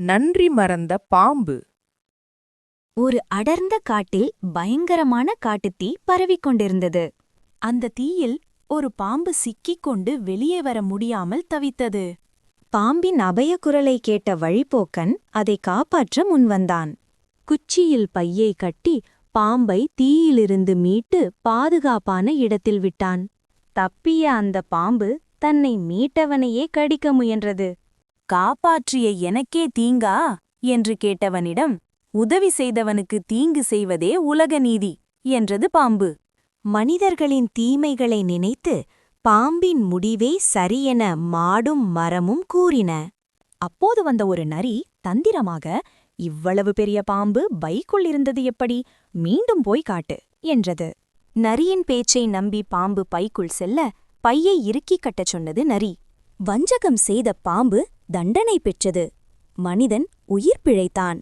நன்றி மறந்த பாம்பு. ஒரு அடர்ந்த காட்டில் பயங்கரமான காட்டுத்தீ பரவிக் கொண்டிருந்தது. அந்த தீயில் ஒரு பாம்பு சிக்கிக் கொண்டு வெளியே வர முடியாமல் தவித்தது. பாம்பின் அபய குரலை கேட்ட வழிப்போக்கன் அதை காப்பாற்ற முன்வந்தான். குச்சியில் பையை கட்டி பாம்பை தீயிலிருந்து மீட்டு பாதுகாப்பான இடத்தில் விட்டான். தப்பிய அந்த பாம்பு தன்னை மீட்டவனையே கடிக்க முயன்றது. காப்பாற்றிய எனக்கே தீங்கா என்று கேட்டவனிடம், உதவி செய்தவனுக்கு தீங்கு செய்வதே உலக நீதி என்றது பாம்பு. மனிதர்களின் தீமைகளை நினைத்து பாம்பின் முடிவே சரியென மாடும் மரமும் கூறின. அப்போது வந்த ஒரு நரி தந்திரமாக, இவ்வளவு பெரிய பாம்பு பைக்குள் இருந்தது எப்படி, மீண்டும் போய் காட்டு என்றது. நரியின் பேச்சை நம்பி பாம்பு பைக்குள் செல்ல பையை இறுக்கிக் கட்டச் சொன்னது நரி. வஞ்சகம் செய்த பாம்பு தண்டனை பெற்றது. மனிதன் உயிர் பிழைத்தான்.